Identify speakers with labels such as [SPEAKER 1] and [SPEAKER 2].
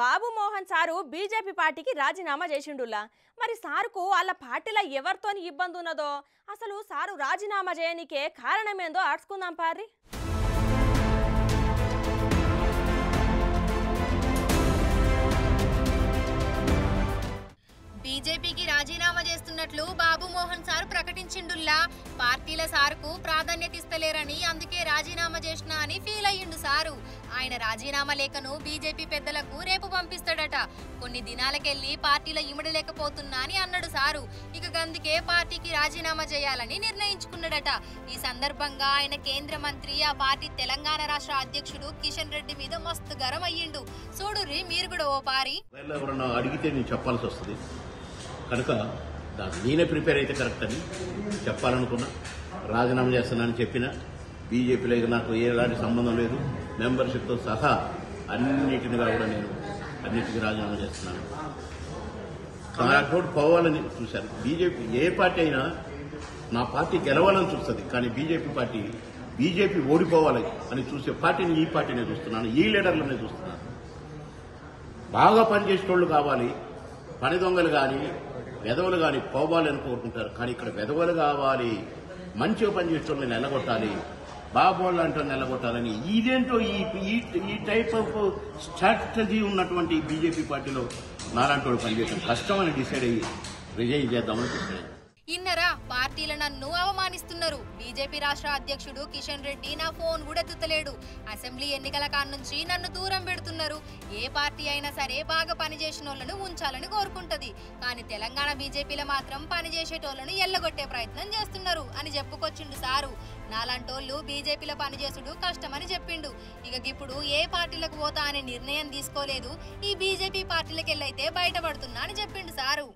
[SPEAKER 1] బాబు Mohan sir BJP పార్టీకి రాజీనామా చేసిండులా. మరి సారుకు వాళ్ళ పార్టీలో ఎవరితోని ఇబ్బంది ఉన్నదో, అసలు సారు రాజీనామా చేయనికే కారణమేందో అడుచుకుందాం పారి.
[SPEAKER 2] బీజేపీకి రాజీనామా చేస్తున్నట్లు బాబు మోహన్ సార్ ప్రకటించిండుల్లా. పార్టీల సారుకు ప్రాధాన్యత ఇస్తలేరని అందుకే రాజీనామా చేసినా అని ఫీల్ అయ్యిండు సారు. ఆయన రాజీనామా లేఖను బీజేపీ పెద్దలకు రేపు పంపిస్తాడట. కొన్ని దినాలకెళ్లి పార్టీలో ఇమడలేకపోతున్నా అని అన్నాడు సారు. ఇక అందుకే పార్టీకి రాజీనామా చేయాలని నిర్ణయించుకున్నాడట. ఈ సందర్భంగా ఆయన కేంద్ర మంత్రి, ఆ పార్టీ తెలంగాణ రాష్ట్ర అధ్యక్షుడు కిషన్ రెడ్డి మీద మస్తు గరం అయ్యిండు. చూడుర్రి మీరు కూడా ఓ పారి.
[SPEAKER 3] అడిగితే నేను చెప్పాల్సి వస్తుంది కనుక నేనే ప్రిపేర్ అయితే కరెక్ట్ అని చెప్పాలనుకున్నా. రాజీనామా చేస్తున్నానని చెప్పిన బీజేపీలో నాకు ఎలాంటి సంబంధం లేదు. మెంబర్షిప్తో సహా అన్నిటినిగా కూడా నేను అన్నిటికీ రాజీనామా చేస్తున్నాను. నాకు పోవాలని చూశాను. బీజేపీ ఏ పార్టీ అయినా నా పార్టీ గెలవాలని చూస్తుంది, కానీ బీజేపీ ఓడిపోవాలి అని చూసే పార్టీని ఈ పార్టీనే చూస్తున్నాను, ఈ లీడర్లనే చూస్తున్నాను. బాగా పనిచేసేటోళ్ళు కావాలి, పని దొంగలు కానీ వెధవలు కానీ పోవాలని కోరుకుంటారు. కానీ ఇక్కడ వెధవలు కావాలి, మంచిగా పనిచేసేటోళ్ళని నిలగొట్టాలి, బాబోళ్ళు లాంటి నిలగొట్టాలని ఇదేంటో ఈ టైప్ ఆఫ్ స్ట్రాటజీ ఉన్నటువంటి బీజేపీ పార్టీలో నాలాంటి వాళ్ళు పనిచేయడం కష్టం అని డిసైడ్ అయ్యి రిజైన్ చేద్దామని డిసైడ్.
[SPEAKER 2] ఇన్నరా పార్టీల నన్ను అవమానిస్తున్నారు. బీజేపీ రాష్ట్ర అధ్యక్షుడు కిషన్ రెడ్డి నా ఫోన్ కూడా ఎత్తుతలేడు. అసెంబ్లీ ఎన్నికల కాన్నుంచి నన్ను దూరం పెడుతున్నారు. ఏ పార్టీ అయినా సరే బాగా పనిచేసిన వాళ్ళను ఉంచాలని కోరుకుంటది, కానీ తెలంగాణ బీజేపీలో మాత్రం పనిచేసేటోళ్లను ఎల్లగొట్టే ప్రయత్నం చేస్తున్నారు అని చెప్పుకొచ్చిండు సారు. నాలాంటోళ్లు బీజేపీలో పనిచేసుడు కష్టమని చెప్పిండు. ఇక ఇప్పుడు ఏ పార్టీలకు పోతా అనే నిర్ణయం తీసుకోలేదు. ఈ బీజేపీ పార్టీలకెళ్ళైతే బయటపడుతున్నా అని చెప్పిండు సారు.